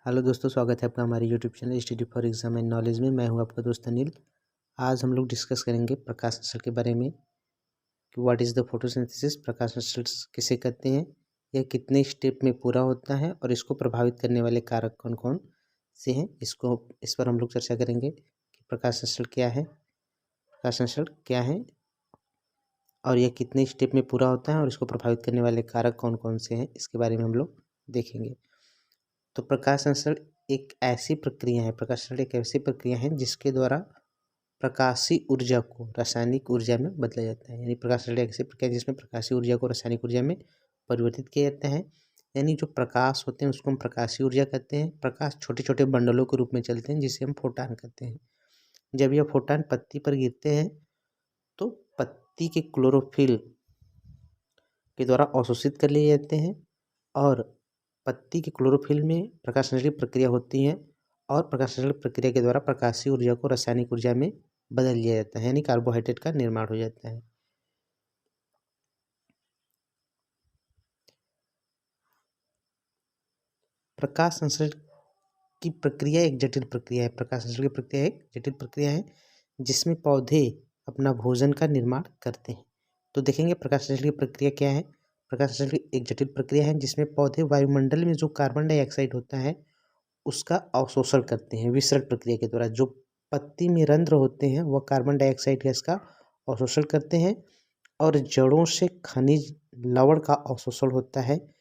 Hello दोस्तों, स्वागत है आपका हमारे YouTube channel study for exam and knowledge में। मैं हूं आपका दोस्त अनिल। आज हम लोग डिस्कस करेंगे प्रकाश संश्लेषण के बारे में कि व्हाट इज़ द फोटोसिंथेसिस, प्रकाश संश्लेषण किसे कहते हैं, यह कितने स्टेप में पूरा होता है और इसको प्रभावित करने वाले कारक कौन कौन से हैं। इस पर हम लोग चर्चा करेंगे कि प्रकाश संश्लेषण क्या है, प्रकाश संश्लेषण क्या है और यह कितने स्टेप में पूरा होता है और इसको प्रभावित करने वाले कारक कौन कौन से हैं, इसके बारे में हम लोग देखेंगे। तो प्रकाश संश्लेषण एक ऐसी प्रक्रिया है, प्रकाश संश्लेषण एक ऐसी प्रक्रिया है जिसके द्वारा प्रकाशीय ऊर्जा को रासायनिक ऊर्जा में बदला जाता है। यानी प्रकाश संश्लेषण एक ऐसी प्रक्रिया जिसमें प्रकाशीय ऊर्जा को रासायनिक ऊर्जा में परिवर्तित किया जाता है। यानी जो प्रकाश होते हैं उसको हम प्रकाशीय ऊर्जा कहते हैं। प्रकाश छोटे छोटे बंडलों के रूप में चलते हैं जिसे हम फोटान कहते हैं। जब यह फोटान पत्ती पर गिरते हैं तो पत्ती के क्लोरोफिल के द्वारा अवशोषित कर लिए जाते हैं और पत्ती के क्लोरोफिल में प्रकाश संश्लेषण की प्रक्रिया होती है और प्रकाश संश्लेषण प्रक्रिया के द्वारा प्रकाशीय ऊर्जा को रासायनिक ऊर्जा में बदल दिया जाता है, यानी कार्बोहाइड्रेट का निर्माण हो जाता है। प्रकाश संश्लेषण की प्रक्रिया एक जटिल प्रक्रिया है। प्रकाश संश्लेषण की प्रक्रिया एक जटिल प्रक्रिया है जिसमें पौधे अपना भोजन का निर्माण करते हैं। तो देखेंगे प्रकाश संश्लेषण की प्रक्रिया क्या है। प्रकाश संश्लेषण एक जटिल प्रक्रिया है जिसमें पौधे वायुमंडल में जो कार्बन डाइऑक्साइड होता है उसका अवशोषण करते हैं विसरण प्रक्रिया के द्वारा। जो पत्ती में रंध्र होते हैं वह कार्बन डाइऑक्साइड गैस का अवशोषण करते हैं और जड़ों से खनिज लवण का अवशोषण होता है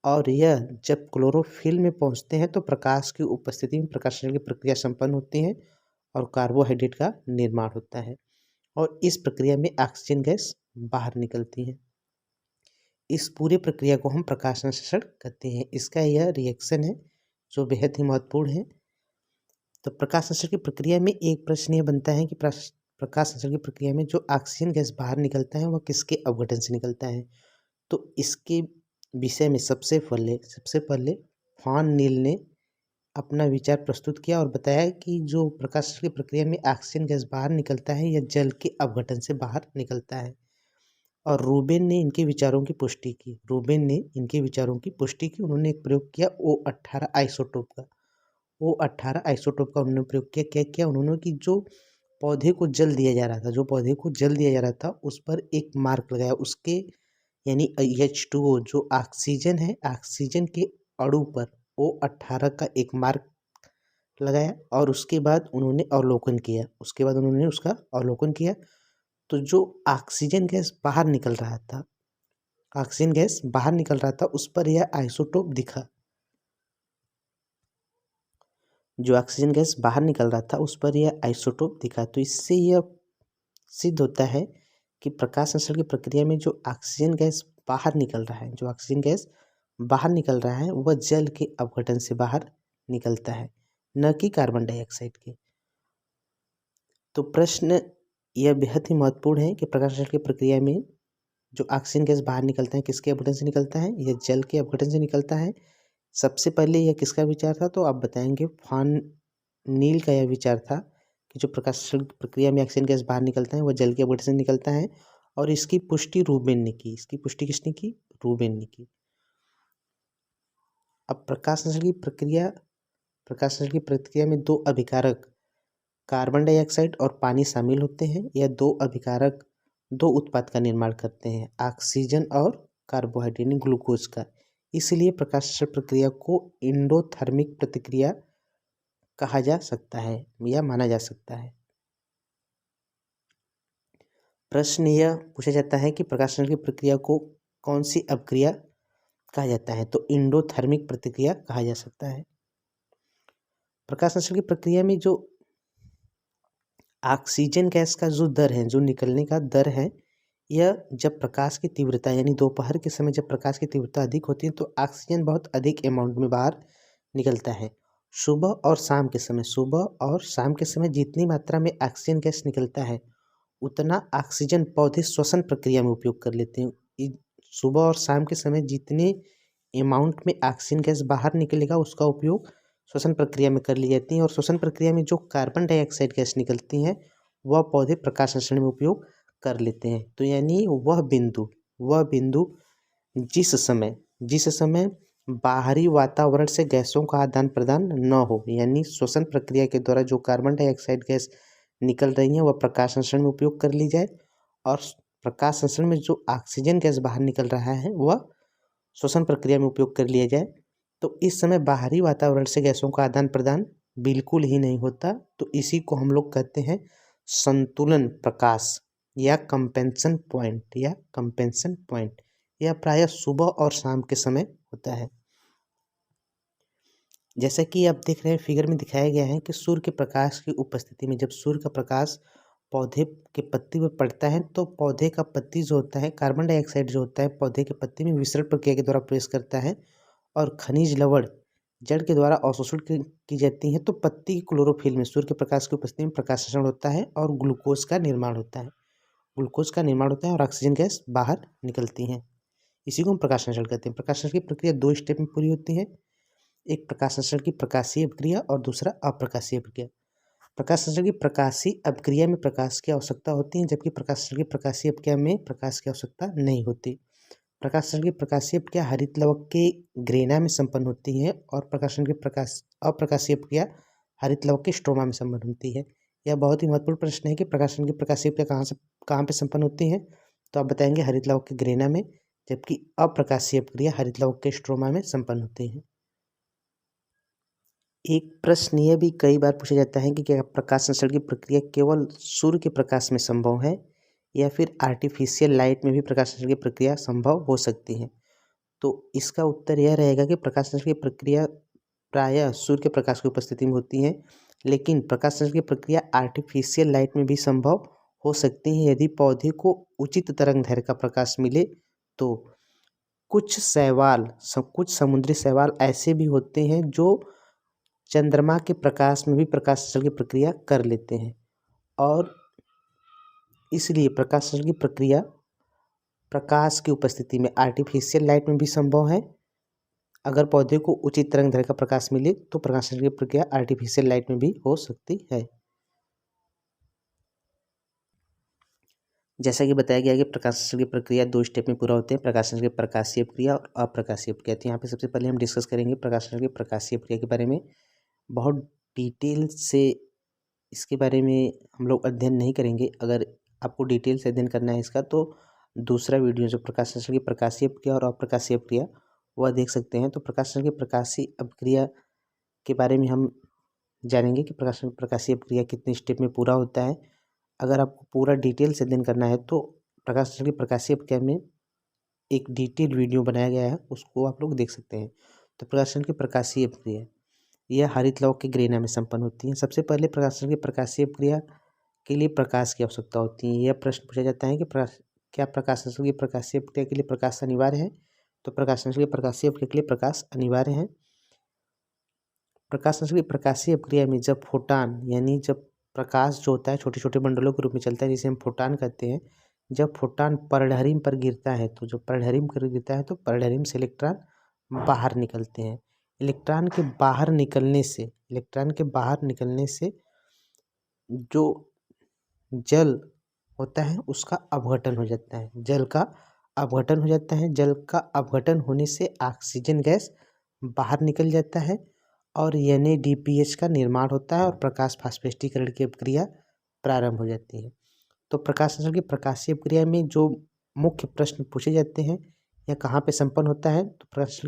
और यह जब क्लोरोफिल में पहुंचते हैं तो प्रकाश की उपस्थिति में प्रकाश संश्लेषण की प्रक्रिया संपन्न होती है और कार्बोहाइड्रेट का निर्माण होता है और इस प्रक्रिया में ऑक्सीजन गैस बाहर निकलती है। इस पूरी प्रक्रिया को हम प्रकाश संश्लेषण कहते हैं। इसका यह रिएक्शन है जो बेहद ही महत्वपूर्ण है। तो प्रकाश संश्लेषण की प्रक्रिया में एक प्रश्न ये बनता है कि प्रकाश संश्लेषण की प्रक्रिया में जो ऑक्सीजन गैस बाहर निकलता है वह किसके अवघटन से निकलता है। तो इसके विषय में सबसे पहले फॉन नील ने अपना विचार प्रस्तुत किया और बताया कि जो प्रकाश संश्लेषण की प्रक्रिया में ऑक्सीजन गैस बाहर निकलता है यह जल के अवघटन से बाहर निकलता है और रूबेन ने इनके विचारों की पुष्टि की। उन्होंने एक प्रयोग किया O18 आइसोटोप का। O18 आइसोटोप का उन्होंने प्रयोग किया। क्या किया उन्होंने कि जो पौधे को जल दिया जा रहा था उस पर एक मार्क लगाया, उसके यानी H2O जो ऑक्सीजन है, ऑक्सीजन के अणु पर O18 का एक मार्क लगाया और उसके बाद उन्होंने उसका अवलोकन किया। तो जो ऑक्सीजन गैस बाहर निकल रहा था उस पर यह आइसोटोप दिखा। तो इससे यह सिद्ध होता है कि प्रकाश संश्लेषण की प्रक्रिया में जो ऑक्सीजन गैस बाहर निकल रहा है वह जल के अवघटन से बाहर निकलता है, न कि कार्बन डाइऑक्साइड के। तो प्रश्न यह बेहद ही महत्वपूर्ण है कि प्रकाश संश्लेषण की प्रक्रिया में जो ऑक्सीजन गैस बाहर निकलता है किसके अवघटन से निकलता है, यह जल के अवघटन से निकलता है। सबसे पहले यह किसका विचार था, तो आप बताएंगे फॉन नील का यह विचार था कि जो प्रकाश संश्लेषण प्रक्रिया में ऑक्सीजन गैस बाहर निकलता है वह जल के अवघटन से निकलता है और इसकी पुष्टि रूबेन ने की। किसने की? रूबेन ने की। अब प्रकाश संश्लेषण की प्रक्रिया में दो अभिकारक कार्बन डाइऑक्साइड और पानी शामिल होते हैं। यह दो अभिकारक दो उत्पाद का निर्माण करते हैं, ऑक्सीजन और कार्बोहाइड्रेट ग्लूकोज का। इसलिए प्रकाश संश्लेषण प्रक्रिया को एंडोथर्मिक प्रतिक्रिया कहा जा सकता है या माना जा सकता है। प्रश्न यह पूछा जाता है कि प्रकाश संश्लेषण की प्रक्रिया को कौन सी अपक्रिया कहा जाता है, तो एंडोथर्मिक प्रतिक्रिया कहा जा सकता है। प्रकाश संश्लेषण की प्रक्रिया में जो ऑक्सीजन गैस का जो निकलने का दर है, यह जब प्रकाश की तीव्रता यानी दोपहर के समय जब प्रकाश की तीव्रता अधिक होती है तो ऑक्सीजन बहुत अधिक अमाउंट में बाहर निकलता है। सुबह और शाम के समय जितनी मात्रा में ऑक्सीजन गैस निकलता है उतना ऑक्सीजन पौधे श्वसन प्रक्रिया में उपयोग कर लेते हैं। सुबह और शाम के समय जितने अमाउंट में ऑक्सीजन गैस बाहर निकलेगा उसका उपयोग श्वसन प्रक्रिया में कर ली जाती है और श्वसन प्रक्रिया में जो कार्बन डाइऑक्साइड गैस निकलती है वह पौधे प्रकाश संश्लेषण में उपयोग कर लेते हैं। तो यानी वह बिंदु जिस समय बाहरी वातावरण से गैसों का आदान प्रदान न हो, यानी श्वसन प्रक्रिया के द्वारा जो कार्बन डाइऑक्साइड गैस निकल रही है वह प्रकाश संश्लेषण में उपयोग कर ली जाए, और प्रकाश संश्लेषण में जो ऑक्सीजन गैस बाहर निकल रहा है वह श्वसन प्रक्रिया में उपयोग कर लिया जाए। तो इस समय बाहरी वातावरण से गैसों का आदान प्रदान बिल्कुल ही नहीं होता, तो इसी को हम लोग कहते हैं संतुलन प्रकाश या कंपेंसन पॉइंट। यह प्रायः सुबह और शाम के समय होता है। जैसा कि आप देख रहे हैं फिगर में दिखाया गया है कि सूर्य के प्रकाश की उपस्थिति में जब सूर्य का प्रकाश पौधे के पत्ती पर पड़ता है तो पौधे का पत्ती जो होता है, कार्बन डाइऑक्साइड जो होता है पौधे के पत्ती में विसरण प्रक्रिया के द्वारा प्रवेश करता है, और खनिज लवण जड़ के द्वारा अवशोषित की जाती है। तो पत्ती की क्लोरोफिल में सूर्य के प्रकाश की उपस्थिति में प्रकाश संश्लेषण होता है और ग्लूकोज का निर्माण होता है और ऑक्सीजन गैस बाहर निकलती है। इसी को हम प्रकाश संश्लेषण कहते हैं। प्रकाश संश्लेषण की प्रक्रिया 2 स्टेप में पूरी होती है। एक प्रकाश संश्लेषण की प्रकाशीय अभिक्रिया और दूसरा अप्रकाशीय अभिक्रिया। प्रकाश संश्लेषण की प्रकाशीय अभिक्रिया में प्रकाश की आवश्यकता होती है, जबकि प्रकाश संश्लेषण की प्रकाशीय अभिक्रिया में प्रकाश की आवश्यकता नहीं होती। प्रकाश संश्लेषण की प्रकाशीय अभिक्रिया हरित लवक के ग्रेना में संपन्न होती है और प्रकाश संश्लेषण की अप्रकाशीय अभिक्रिया हरित लवक के स्ट्रोमा में संपन्न होती है। यह बहुत ही महत्वपूर्ण प्रश्न है कि प्रकाश संश्लेषण की प्रकाशीय अभिक्रिया कहाँ पे संपन्न होती है, तो आप बताएंगे हरित लवक के ग्रेना में, जबकि अप्रकाशीय अभिक्रिया हरित लवक के स्ट्रोमा में संपन्न होती है। एक प्रश्न यह भी कई बार पूछा जाता है कि क्या प्रकाश संश्लेषण की प्रक्रिया केवल सूर्य के प्रकाश में संभव है या फिर आर्टिफिशियल लाइट में भी प्रकाश संश्लेषण की प्रक्रिया संभव हो सकती है। तो इसका उत्तर यह रहेगा कि प्रकाश संश्लेषण की प्रक्रिया प्रायः सूर्य के प्रकाश की उपस्थिति में होती है, लेकिन प्रकाश संश्लेषण की प्रक्रिया आर्टिफिशियल लाइट में भी संभव हो सकती है यदि पौधे को उचित तरंगदैर्घ्य का प्रकाश मिले। तो कुछ समुद्री शैवाल ऐसे भी होते हैं जो चंद्रमा के प्रकाश में भी प्रकाश संश्लेषण की प्रक्रिया कर लेते हैं, और इसलिए प्रकाश संश्लेषण की प्रक्रिया प्रकाश की उपस्थिति में आर्टिफिशियल लाइट में भी संभव है। अगर पौधे को उचित तरंगदैर्घ्य का प्रकाश मिले तो प्रकाश संश्लेषण की प्रक्रिया आर्टिफिशियल लाइट में भी हो सकती है। जैसा कि बताया गया है कि प्रकाश संश्लेषण की प्रक्रिया 2 स्टेप में पूरा होते हैं, प्रकाश संश्लेषण की प्रकाशीय अभिक्रिया और अप्रकाशीय अभिक्रिया। तो यहाँ पे सबसे पहले हम डिस्कस करेंगे प्रकाश संश्लेषण की प्रकाशीय अभिक्रिया के बारे में। बहुत डिटेल से इसके बारे में हम लोग अध्ययन नहीं करेंगे। अगर आपको डिटेल से अध्ययन करना है इसका तो दूसरा वीडियो जो प्रकाश संश्लेषण की प्रकाशीय अभिक्रिया और अप्रकाशीय अभिक्रिया वह देख सकते हैं। तो प्रकाश संश्लेषण की प्रकाशीय अभिक्रिया के बारे में हम जानेंगे कि प्रकाशीय अभिक्रिया कितने स्टेप में पूरा होता है। अगर आपको पूरा डिटेल से अध्ययन करना है तो प्रकाश संश्लेषण की प्रकाशीय अभिक्रिया में एक डिटेल वीडियो बनाया गया है, उसको आप लोग देख सकते हैं। तो प्रकाश संश्लेषण की प्रकाशीय अभिक्रिया यह हरित लवक के ग्रेना में संपन्न होती है। सबसे पहले प्रकाश संश्लेषण की प्रकाशीय अभिक्रिया के लिए प्रकाश की आवश्यकता होती है। यह प्रश्न पूछा जाता है कि क्या प्रकाश संश्लेषण की प्रकाशीय अभिक्रिया के लिए प्रकाश अनिवार्य है। तो प्रकाश संश्लेषण की प्रकाशीय अभिक्रिया के लिए प्रकाश अनिवार्य है। प्रकाश संश्लेषण की प्रकाशीय अभिक्रिया में जब फोटान यानी जब प्रकाश जो होता है छोटे छोटे बंडलों के रूप में चलता है जिसे हम फोटान कहते हैं, जब फोटान परडहरिम पर गिरता है तो जब परडहरिम पर गिरता है तो परडहरिम से इलेक्ट्रॉन बाहर निकलते हैं। इलेक्ट्रॉन के बाहर निकलने से जो जल होता है उसका अपघटन हो जाता है। जल का अपघटन होने से ऑक्सीजन गैस बाहर निकल जाता है और NADPH का निर्माण होता है और प्रकाश फास्फेस्टीकरण की प्रक्रिया प्रारंभ हो जाती है। तो प्रकाश संश्लेषण की प्रकाशीय प्रक्रिया में जो मुख्य प्रश्न पूछे जाते हैं यह कहाँ पे संपन्न होता है, तो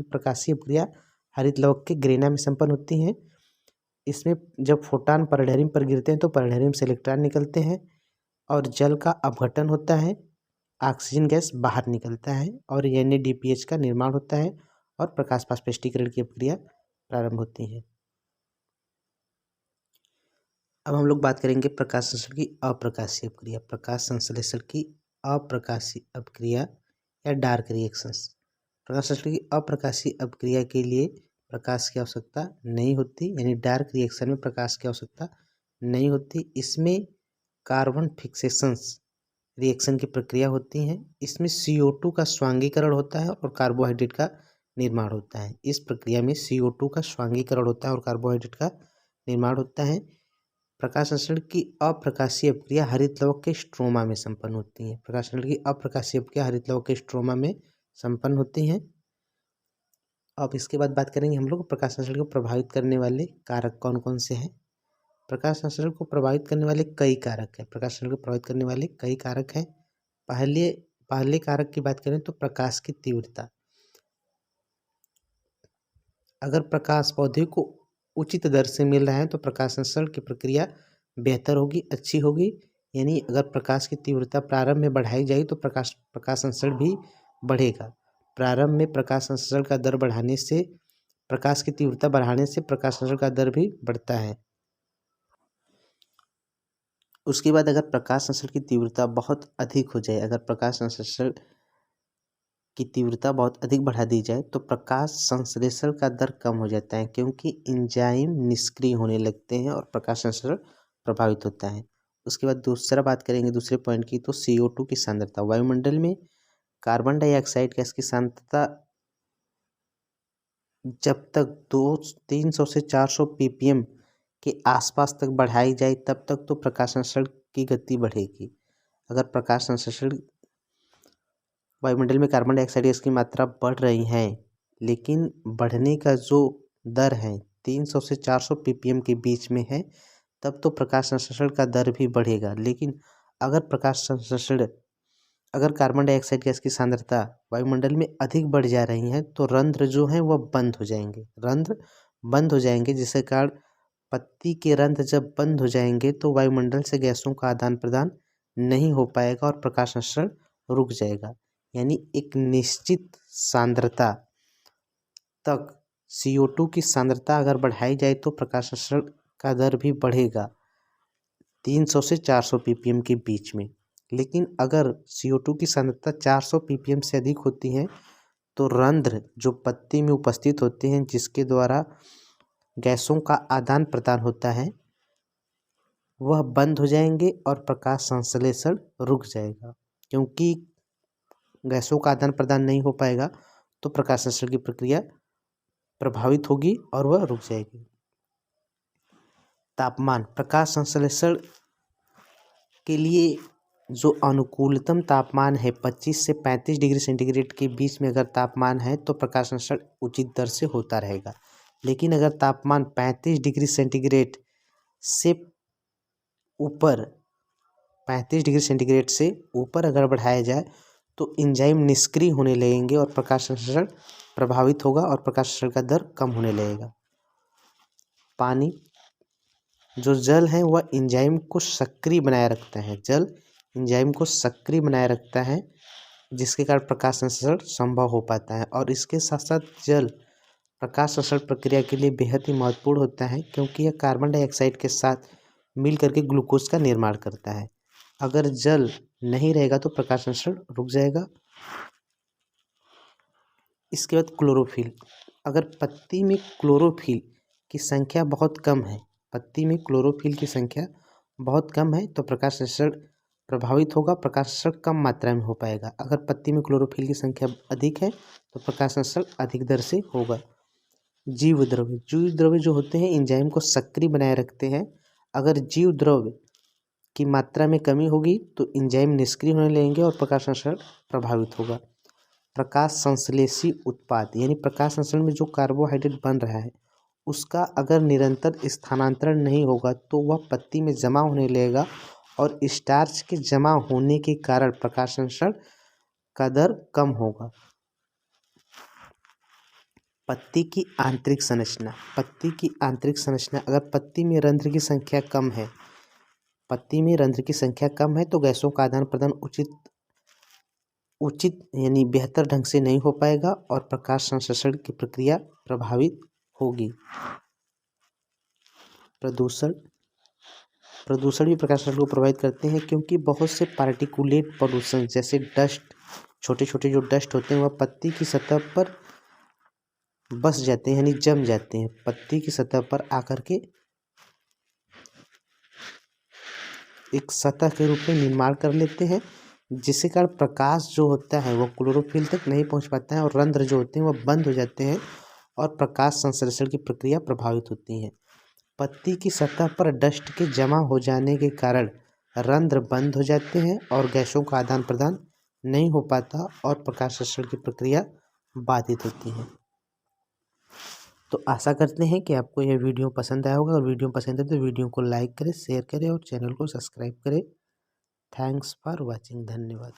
प्रकाशीय प्रक्रिया हरित लवक के ग्रेना में संपन्न होती है। इसमें जब फोटान परडहरिम पर गिरते हैं तो परडहरिम से इलेक्ट्रॉन निकलते हैं और जल का अपघटन होता है, ऑक्सीजन गैस बाहर निकलता है और NADPH का निर्माण होता है और प्रकाश फास्फेस्टीकरण की प्रक्रिया प्रारंभ होती है। अब हम लोग बात करेंगे प्रकाश संश्लेषण की अप्रकाशीय अभिक्रिया। प्रकाश संश्लेषण की अप्रकाशीय अभिक्रिया या डार्क रिएक्शंस। प्रकाश संश्लेषण की अप्रकाशीय अभिक्रिया के लिए प्रकाश की आवश्यकता नहीं होती, यानी डार्क रिएक्शन में प्रकाश की आवश्यकता नहीं होती। इसमें कार्बन फिक्सेशंस रिएक्शन की प्रक्रिया होती है। इसमें CO2 का स्वांगीकरण होता है और कार्बोहाइड्रेट का निर्माण होता है। इस प्रक्रिया में CO2 का स्वांगीकरण होता है और कार्बोहाइड्रेट का निर्माण होता है। प्रकाश संश्लेषण की अप्रकाशीय अभिक्रिया हरित लवक के स्ट्रोमा में संपन्न होती है। प्रकाश संश्लेषण की अप्रकाशीय अभिक्रिया हरित लवक के स्ट्रोमा में संपन्न होती है अब इसके बाद बात करेंगे हम लोग प्रकाश संश्लेषण को प्रभावित करने वाले कारक कौन कौन से हैं। प्रकाश संश्लेषण को प्रभावित करने वाले कई कारक हैं। प्रकाश संश्लेषण को प्रभावित करने वाले कई कारक हैं। पहले कारक की बात करें तो प्रकाश की तीव्रता। अगर प्रकाश पौधे को उचित दर से मिल रहा है तो प्रकाश संश्लेषण की प्रक्रिया बेहतर होगी, अच्छी होगी। यानी अगर प्रकाश की तीव्रता प्रारंभ में बढ़ाई जाए तो प्रकाश संश्लेषण भी बढ़ेगा। प्रारंभ में प्रकाश संश्लेषण का दर बढ़ाने से, प्रकाश की तीव्रता बढ़ाने से प्रकाश संश्लेषण का दर भी बढ़ता है। उसके बाद अगर प्रकाश संश्लेषण की तीव्रता बहुत अधिक हो जाए, अगर प्रकाश संश्लेषण की तीव्रता बहुत अधिक बढ़ा दी जाए तो प्रकाश संश्लेषण का दर कम हो जाता है, क्योंकि एंजाइम निष्क्रिय होने लगते हैं और प्रकाश संश्लेषण प्रभावित होता है। उसके बाद दूसरा बात करेंगे दूसरे पॉइंट की, तो CO2 की सांद्रता। वायुमंडल में कार्बन डाइऑक्साइड गैस की सांद्रता जब तक 300 से 400 ppm के आसपास तक बढ़ाई जाए तब तक तो प्रकाश संश्लेषण की गति बढ़ेगी। अगर प्रकाश संश्लेषण वायुमंडल में कार्बन डाइऑक्साइड गैस की मात्रा बढ़ रही है, लेकिन बढ़ने का जो दर है 300 से 400 ppm के बीच में है, तब तो प्रकाश संश्लेषण का दर भी बढ़ेगा। लेकिन अगर कार्बन डाइऑक्साइड गैस की सांद्रता वायुमंडल में अधिक बढ़ जा रही है तो रंध्र जो हैं वह बंद हो जाएंगे, जिसके कारण पत्ती के रंध्र जब बंद हो जाएंगे तो वायुमंडल से गैसों का आदान प्रदान नहीं हो पाएगा और प्रकाश संश्लेषण रुक जाएगा। यानी एक निश्चित सांद्रता तक CO2 की सांद्रता अगर बढ़ाई जाए तो प्रकाश संश्लेषण का दर भी बढ़ेगा 300 से 400 ppm के बीच में। लेकिन अगर CO2 की सांद्रता 400 ppm से अधिक होती है तो रंध्र जो पत्ती में उपस्थित होते हैं, जिसके द्वारा गैसों का आदान प्रदान होता है, वह बंद हो जाएंगे और प्रकाश संश्लेषण रुक जाएगा। क्योंकि गैसों का आदान प्रदान नहीं हो पाएगा तो प्रकाश संश्लेषण की प्रक्रिया प्रभावित होगी और वह रुक जाएगी। तापमान। प्रकाश संश्लेषण के लिए जो अनुकूलतम तापमान है 25 से 35 डिग्री सेंटीग्रेड के बीच में अगर तापमान है तो प्रकाश संश्लेषण उचित दर से होता रहेगा। लेकिन अगर तापमान 35 डिग्री सेंटीग्रेड से ऊपर अगर बढ़ाया जाए तो एंजाइम निष्क्रिय होने लगेंगे और प्रकाश संश्लेषण प्रभावित होगा और प्रकाश संश्लेषण का दर कम होने लगेगा। पानी। जो जल है वह एंजाइम को सक्रिय बनाए रखता है, जिसके कारण प्रकाश संश्लेषण संभव हो पाता है। और इसके साथ साथ जल प्रकाश संश्लेषण प्रक्रिया के लिए बेहद ही महत्वपूर्ण होता है, क्योंकि यह कार्बन डाइऑक्साइड के साथ मिल करके ग्लूकोज का निर्माण करता है। अगर जल नहीं रहेगा तो प्रकाश संश्लेषण रुक जाएगा। इसके बाद क्लोरोफिल। अगर पत्ती में क्लोरोफिल की संख्या बहुत कम है, तो प्रकाश संश्लेषण प्रभावित होगा, प्रकाश संश्लेषण कम मात्रा में हो पाएगा। अगर पत्ती में क्लोरोफिल की संख्या अधिक है तो प्रकाश संश्लेषण अधिक दर से होगा। जीव द्रव्य जो होते हैं एंजाइम को सक्रिय बनाए रखते हैं। अगर जीव द्रव्य की मात्रा में कमी होगी तो एंजाइम निष्क्रिय होने लगेंगे और प्रकाश संश्लेषण प्रभावित होगा। प्रकाश संश्लेषी उत्पाद, यानी प्रकाश संश्लेषण में जो कार्बोहाइड्रेट बन रहा है उसका अगर निरंतर स्थानांतरण नहीं होगा तो वह पत्ती में जमा होने लगेगा और स्टार्च के जमा होने के कारण प्रकाश संश्लेषण का दर कम होगा। पत्ती की आंतरिक संरचना। अगर पत्ती में रंध्र की संख्या कम है तो गैसों का आदान प्रदान उचित यानी बेहतर ढंग से नहीं हो पाएगा और प्रकाश संश्लेषण की प्रक्रिया प्रभावित होगी। प्रदूषण भी प्रकाश संश्लेषण को प्रभावित करते हैं, क्योंकि बहुत से पार्टिकुलेट पॉल्यूशन जैसे डस्ट, छोटे छोटे जो डस्ट होते हैं वह पत्ती की सतह पर बस जाते हैं, यानी जम जाते हैं, पत्ती की सतह पर आकर के एक सतह के रूप में निर्माण कर लेते हैं, जिसके कारण प्रकाश जो होता है वो क्लोरोफिल तक नहीं पहुंच पाता है और रंध्र जो होते हैं वह बंद हो जाते हैं और प्रकाश संश्लेषण की प्रक्रिया प्रभावित होती है। पत्ती की सतह पर डस्ट के जमा हो जाने के कारण रंध्र बंद हो जाते हैं और गैसों का आदान प्रदान नहीं हो पाता और प्रकाश संश्लेषण की प्रक्रिया बाधित होती है। तो आशा करते हैं कि आपको यह वीडियो पसंद आया होगा। अगर वीडियो पसंद है तो वीडियो को लाइक करें, शेयर करें और चैनल को सब्सक्राइब करें। Thanks for watching. धन्यवाद।